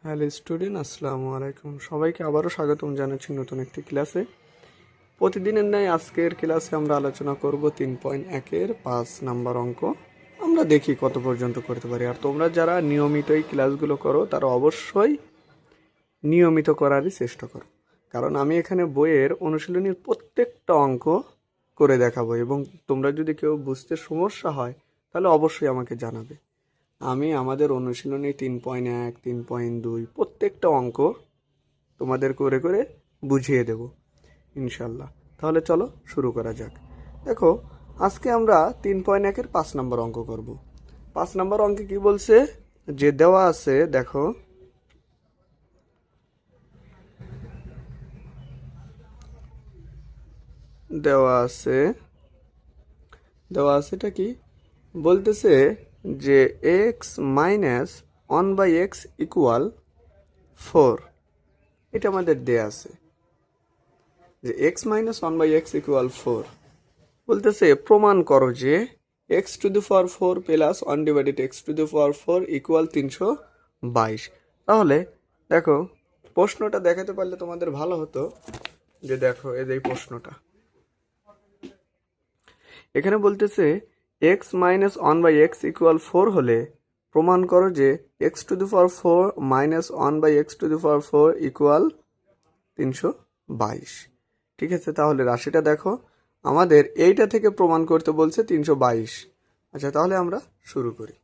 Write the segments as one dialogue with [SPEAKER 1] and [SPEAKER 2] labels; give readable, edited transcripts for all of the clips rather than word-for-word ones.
[SPEAKER 1] Hello student, আসসালামু আলাইকুম। সবাইকে আবারও স্বাগতম জানাচ্ছি নতুন একটি ক্লাসে। প্রতিদিনের ন্যায় আজকের ক্লাসে আমরা আলোচনা করব 3.1-এর 5 নাম্বার অঙ্ক। আমরা দেখি কত পর্যন্ত করতে পারি। আর তোমরা যারা নিয়মিত এই ক্লাসগুলো করো তারা অবশ্যই নিয়মিত করারই চেষ্টা করো, কারণ আমি এখানে বইয়ের অনুশীলনীর প্রত্যেকটা অঙ্ক করে দেখাবো এবং তোমরা যদি কেউ বুঝতে সমস্যা হয় তাহলে অবশ্যই আমাকে জানাবে। আমি আমাদের অনুশীলনী 3.1, 3.2 প্রত্যেকটা অঙ্ক তোমাদের করে করে বুঝিয়ে দেব ইনশাল্লাহ। তাহলে চলো শুরু করা যাক। দেখো, আজকে আমরা 3.1-এর 5 নম্বর অঙ্ক করব। 5 নম্বর অঙ্কে কি বলছে, যে দেওয়া আছে, দেখো দেওয়া আছে এটা কি বলতেছে, যে এক্স মাইনাস 1/x ইকুয়াল 4। এটা আমাদের দেয়া আছে যে এক্স মাইনাস 1/x ইকুয়াল 4। বলতেছে প্রমাণ করো যে x to the power 4 plus 1 divided x to the power 4 equal 322। তাহলে দেখো, প্রশ্নটা দেখাতে পারলে তোমাদের ভালো হতো। যে দেখো, এই প্রশ্নটা এখানে বলতেছে এক্স মাইনাস 1/x ইকুয়াল 4 হলে প্রমাণ করো যে x to the power 4 minus 1/x to the power 4 equal 322। ঠিক আছে, তাহলে রাশিটা দেখো, আমাদের এইটা থেকে প্রমাণ করতে বলছে 322। আচ্ছা, তাহলে আমরা শুরু করি।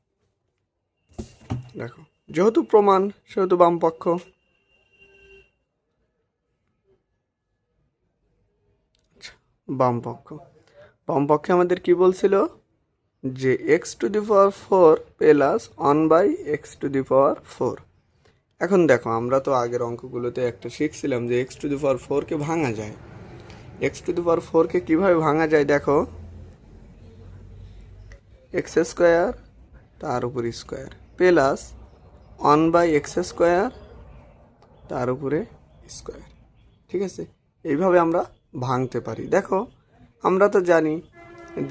[SPEAKER 1] দেখো, যেহেতু প্রমাণ সেহেতু বামপক্ষ। আচ্ছা, বামপক্ষে আমাদের কি বলছিল, যে x to the power 4 plus 1/x to the power 4। এখন দেখো, আমরা তো আগের অঙ্কগুলোতে একটা শিখছিলাম যে এক্স টু দি পাওয়ার 4-কে ভাঙা যায়। এক্স টু দি পাওয়ার 4-কে কীভাবে ভাঙা যায়, দেখো, এক্স স্কোয়ার তার উপর স্কোয়ার প্লাস 1/x স্কোয়ার তার উপরে স্কোয়ার। ঠিক আছে, এইভাবে আমরা ভাঙতে পারি। দেখো, আমরা তো জানি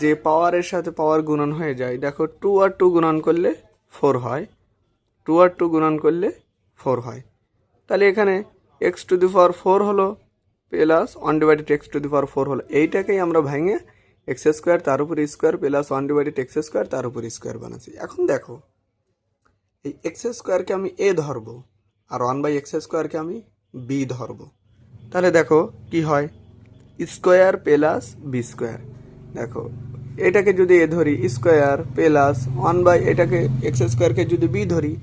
[SPEAKER 1] যে পাওয়ারের সাথে পাওয়ার গুণন হয়ে যায়। দেখো, 2 আর 2 গুণন করলে 4 হয়, 2 আর 2 গুণন করলে 4 হয়। তাহলে এখানে এক্স টু দি পাওয়ার 4 হলো plus 1 divided x to the power 4 হলো। এইটাকেই আমরা ভেঙে এক্স স্কোয়ার তার উপর square plus 1 divided x square তার উপর স্কোয়ার বানাচ্ছি। এখন দেখো, এই এক্স স্কোয়ারকে আমি এ ধরবো আর 1/x স্কোয়ারকে আমি বি ধরবো। তাহলে দেখো কি হয়, স্কোয়ার প্লাস বি স্কোয়ার। দেখো, এটাকে যদি এ ধরি স্কোয়ার প্লাস 1 বাই এটাকে এক্স স্কোয়ারকে যদি বি ধরি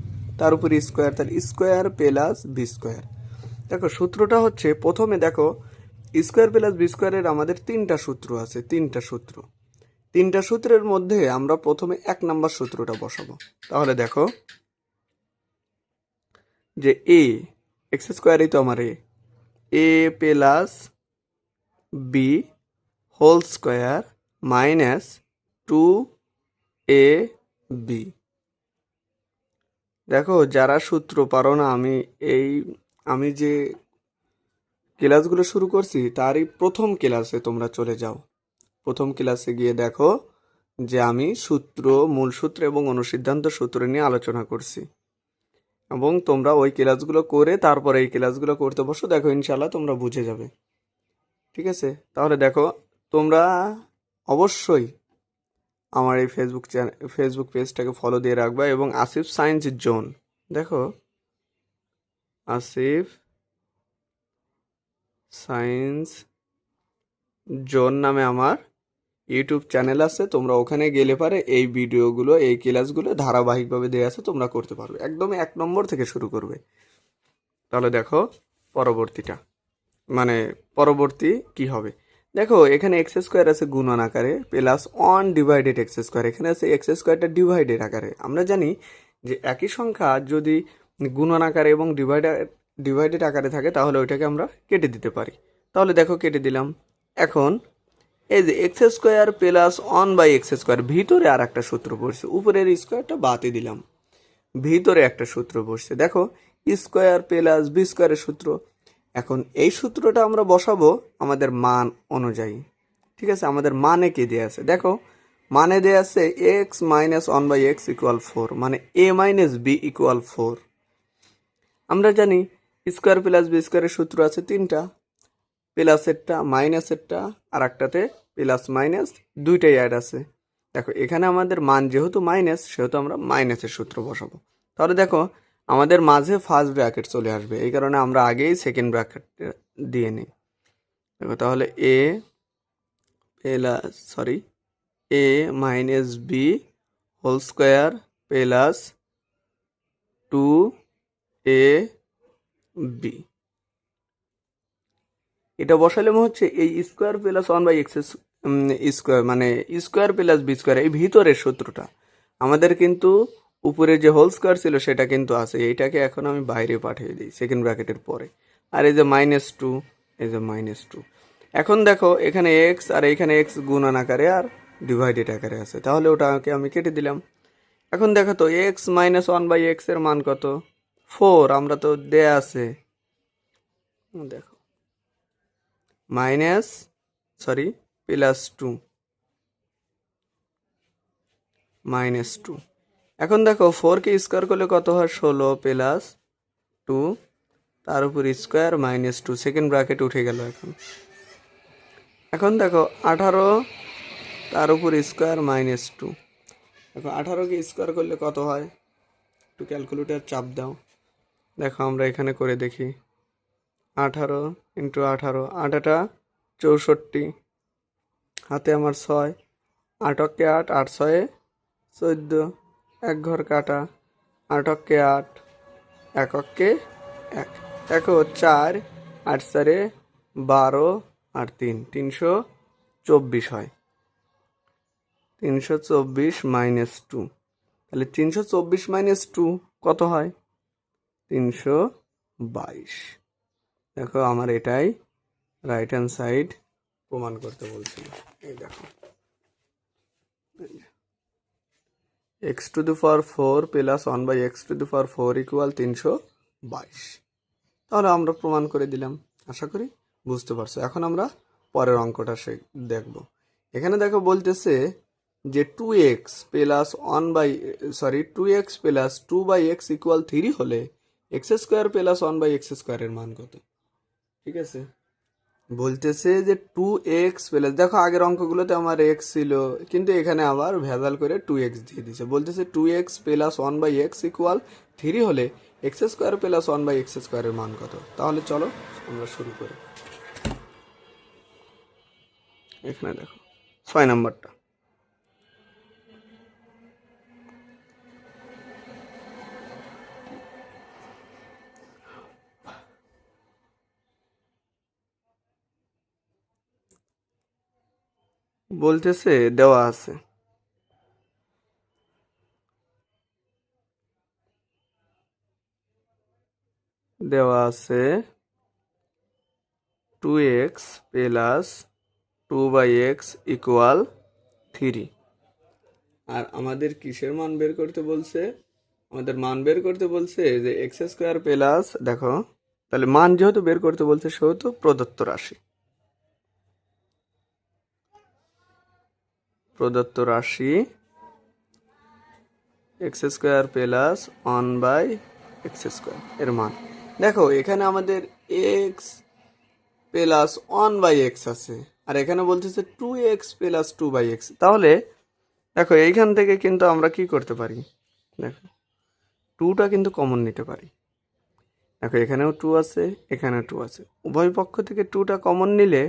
[SPEAKER 1] তার উপর স্কোয়ার, তাহলে স্কোয়ার প্লাস বি স্কোয়ার। দেখো, সূত্রটা হচ্ছে, প্রথমে দেখো স্কোয়ার প্লাস বি স্কোয়ারের আমাদের 3টা সূত্র আছে। 3টা সূত্রের মধ্যে আমরা প্রথমে 1 নাম্বার সূত্রটা বসাবো। তাহলে দেখো, যে এ এক্স স্কোয়ারই তো আমার a plus b whole square minus 2ab। দেখো, যারা সূত্র পারো না, আমি যে ক্লাসগুলো শুরু করছি তারই প্রথম ক্লাসে তোমরা চলে যাও। প্রথম ক্লাসে গিয়ে দেখো যে আমি মূল সূত্র এবং অনুসিদ্ধান্ত সূত্র নিয়ে আলোচনা করছি, এবং তোমরা ওই ক্লাসগুলো করে তারপরে এই ক্লাসগুলো করতে বসো। দেখো, ইনশাল্লাহ তোমরা বুঝে যাবে। ঠিক আছে, তাহলে দেখো, তোমরা অবশ্যই আমার এই ফেসবুক পেজটাকে ফলো দিয়ে রাখবা, এবং আসিফ সায়েন্স জোন, দেখো আসিফ সায়েন্স জোন নামে আমার ইউটিউব চ্যানেল আছে। তোমরা ওখানে গেলে পারে এই ভিডিওগুলো, এই ক্লাসগুলো ধারাবাহিকভাবে দেওয়া আছে, তোমরা করতে পারবে। একদমই 1 নম্বর থেকে শুরু করবে। তাহলে দেখো পরবর্তী কি হবে। দেখো, এখানে এক্স স্কোয়ার আছে গুণন আকারে প্লাস 1 ডিভাইডেড এক্স স্কোয়ার, এখানে আছে এক্স স্কোয়ারটা ডিভাইডেড আকারে। আমরা জানি যে একই সংখ্যা যদি গুণন আকারে এবং ডিভাইডেড আকারে থাকে তাহলে ওইটাকে আমরা কেটে দিতে পারি। তাহলে দেখো, কেটে দিলাম। এখন এই যে X square plus 1/x square, ভিতরে আর একটা সূত্র পড়ছে, উপরের স্কোয়ারটা বাদে দিলাম, ভিতরে একটা সূত্র পড়ছে। দেখো, স্কোয়ার প্লাস বি স্কোয়ারের সূত্র। এখন এই সূত্রটা আমরা বসাবো আমাদের মান অনুযায়ী। ঠিক আছে, আমাদের মানে কি দেওয়া আছে, দেখো মানে দেওয়া আছে এক্স মাইনাস 1/x ইকুয়াল 4, মানে এ মাইনাস বি ইকুয়াল 4। আমরা জানি স্কোয়ার প্লাস বি স্কোয়ারের সূত্র আছে তিনটা, প্লাসেরটা মাইনাসেরটা আর একটাতে প্লাস মাইনাস দুইটাই অ্যাড আছে। দেখো এখানে আমাদের মান যেহেতু মাইনাস সেহেতু আমরা মাইনাসের সূত্র বসাবো। তাহলে দেখো আমাদের মাঝে ফার্স্ট ব্র্যাকেট চলে আসবে, এই কারণে আমরা আগেই সেকেন্ড ব্র্যাকেট দিয়ে নিই। দেখো তাহলে a minus b whole square plus 2ab, এটা বসালে হচ্ছে এই স্কোয়ার প্লাস 1/x স্কোয়ার মানে স্কোয়ার প্লাস বি স্কোয়ার এই ভিতরের সূত্রটা আমাদের কিন্তু উপরে যে হোল স্কোয়ার ছিল সেটা কিন্তু আছে, এইটাকে এখন আমি বাইরে পাঠিয়ে দিই সেকেন্ড ব্র্যাকেটের পরে। আর এই যে -2, এই যে -2, এখন দেখো এখানে এক্স আর এখানে এক্স গুণন আকারে আর ডিভাইডেড আকারে আছে, তাহলে ওটাকে আমি কেটে দিলাম। এখন দেখো তো এক্স মাইনাস 1/x এর মান কত? 4, আমরা তো দেয়া আছে, দেখো +2 -2। এখন দেখো 4কে স্কোয়ার করলে কত হয়? 16 প্লাস 2 তার উপর স্কোয়ার -2, সেকেন্ড ব্র্যাকেট উঠে গেল। এখন দেখো 18 তার উপর স্কোয়ার -2। দেখো 18কে স্কোয়ার করলে কত হয়? একটু ক্যালকুলেটর চাপ দাও, দেখো আমরা এখানে করে দেখি। 18 × 18, 8টা 64, হাতে আমার 6, 8কে 8, 8 6 14, এক ঘর কাটা, 8কে 8, এককে 1, দেখো 4, 8 4 12 আর 3 324 হয়। 324 -2, তাহলে 324 -2 কত হয়? 322। দেখো আমার এটাই রাইট হ্যান্ড সাইড প্রমাণ করতে বলছিল। এই দেখো x⁴ প্লাস 1/x⁴ ইকুয়াল 322। তাহলে আমরা প্রমাণ করে দিলাম, আশা করি বুঝতে পারছো। এখন আমরা পরের অঙ্কটা দেখব। এখানে দেখো বলতেছে যে 2x প্লাস 2/x ইকুয়াল 3 হলে x² প্লাস 1/x² এর মান কত? ঠিক আছে, বলতেছে যে 2x প্লাস, দেখো আগের অঙ্কগুলোতে আমার x ছিল কিন্তু এখানে আবার ভেজাল করে 2x দিয়ে দিছে। বলতেছে 2x প্লাস 1/x ইকুয়াল 3 হলে x² প্লাস 1/x² এর মান কত? তাহলে চলো আমরা শুরু করি। এখানে দেখো 6 নাম্বারটা, বলতেছে দেওয়া আছে দেওয়া আছে 2x প্লাস 2/x ইকুয়াল 3, আর আমাদের কিসের মান বের করতে বলছে? আমাদের মান বের করতে বলছে যে x² প্লাস, দেখো তাহলে মান যেহেতু বের করতে বলছে সেহেতু প্রদত্ত রাশি x² প্লাস 1/x² এর মান। দেখো এখানে আমাদের x প্লাস 1/x আছে আর এখানে বলতেছে 2x প্লাস 2/x। তাহলে দেখো এইখান থেকে কিন্তু আমরা কি করতে পারি? দেখো 2টা কিন্তু কমন নিতে পারি। দেখো এখানেও 2 আছে, এখানেও 2 আছে, উভয় পক্ষ থেকে 2টা কমন নিলে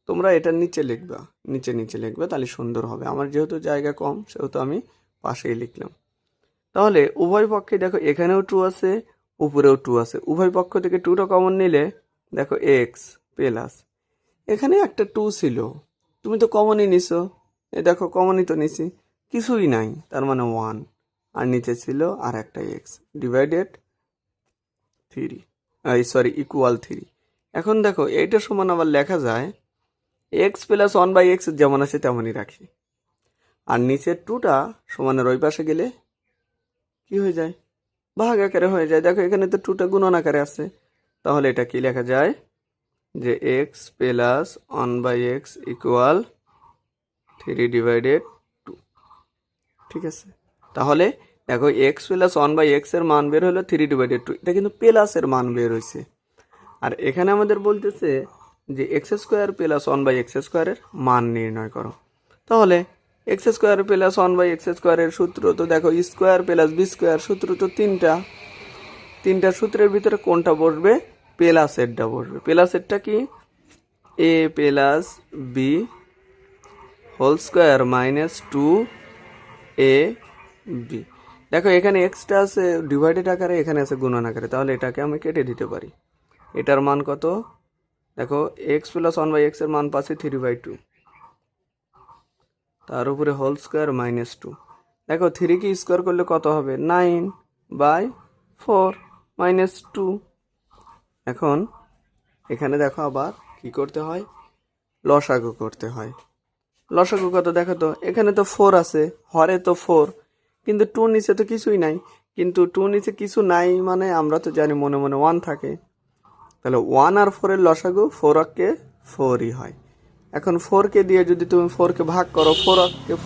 [SPEAKER 1] তোমরা এটার নিচে লিখবে, তাহলে সুন্দর হবে। আমার যেহেতু জায়গা কম সেহেতু আমি পাশেই লিখলাম। তাহলে উভয় পক্ষে দেখো এখানেও 2 আছে, উপরেও 2 আছে, উভয় পক্ষ থেকে 2টা কমন নিলে দেখো x প্লাস, এখানে একটা 2 ছিল, তুমি তো কমনই নিছো, এই দেখো কমনই তো নিছি, কিছুই নাই, তার মানে 1, আর নিচে ছিল আর একটা x ডিভাইডেড 3 ইকুয়াল 3। এখন দেখো এইটা সমান আবার লেখা যায় x প্লাস 1/x যেমন আছে তেমনই রাখি, আর নিচের 2টা সমানের ওই পাশে গেলে কি হয়ে যায়? ভাগ আকারে হয়ে যায়। দেখো এখানে তো 2টা গুণন আকারে আছে, তাহলে এটা কি লেখা যায় যে x plus 1/x equal 3 divided 2। ঠিক আছে, তাহলে দেখো X plus one by X এর মান বের হলো 3/2, এটা কিন্তু প্লাসের মান বের হয়েছে। আর এখানে আমাদের বলতেছে যে X square plus one by X স্কোয়ারের মান নির্ণয় করো। তাহলে X square plus one by X স্কোয়ারের সূত্র তো দেখো স্কোয়ার প্লাস বি স্কোয়ার, সূত্র তো তিনটা সূত্রের ভিতরে কোনটা বসবে? প্লাসেরটা বসবে। প্লাসেরটা কি? A plus b whole square minus 2 a b. দেখো এখানে এক্সটা আছে ডিভাইডেড আকারে, এখানে আছে গুণন আকারে, তাহলে এটাকে আমি কেটে দিতে পারি। এটার মান কত? দেখো X plus one by X এর মান পাচ্ছি 3/2, তার উপরে হোল স্কোয়ার মাইনাস 2। দেখো 3 কি স্কোয়ার করলে কত হবে? 9/4 মাইনাস 2। এখন এখানে দেখো আবার কি করতে হয়? লসাগু করতে হয়। লসাগু কত দেখো তো, এখানে তো 4 আছে, হরে তো 4, কিন্তু 2 নিচে তো কিছুই নাই। কিন্তু 2 নিচে কিছু নাই মানে আমরা তো জানি মনে মনে 1 থাকে, তাহলে 1 আর 4 এর লসাগু 4 4ই হয়। এখন 4কে দিয়ে যদি তুমি 4কে ভাগ করো,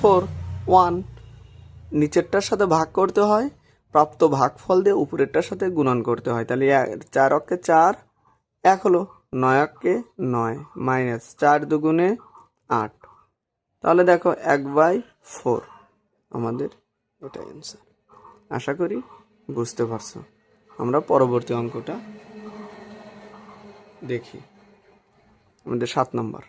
[SPEAKER 1] 4 1, নিচেরটার সাথে ভাগ করতে হয়, প্রাপ্ত ভাগফল দিয়ে উপরেরটার সাথে গুণন করতে হয়। তাহলে 4 4, 1 হলো, 9 9 মাইনাস 4 দুগুণে 8। তাহলে দেখো 1/4 আমাদের এটা অ্যান্সার। আশা করি বুঝতে পারছো। আমরা পরবর্তী অঙ্কটা দেখি, আমাদের 7 নম্বর।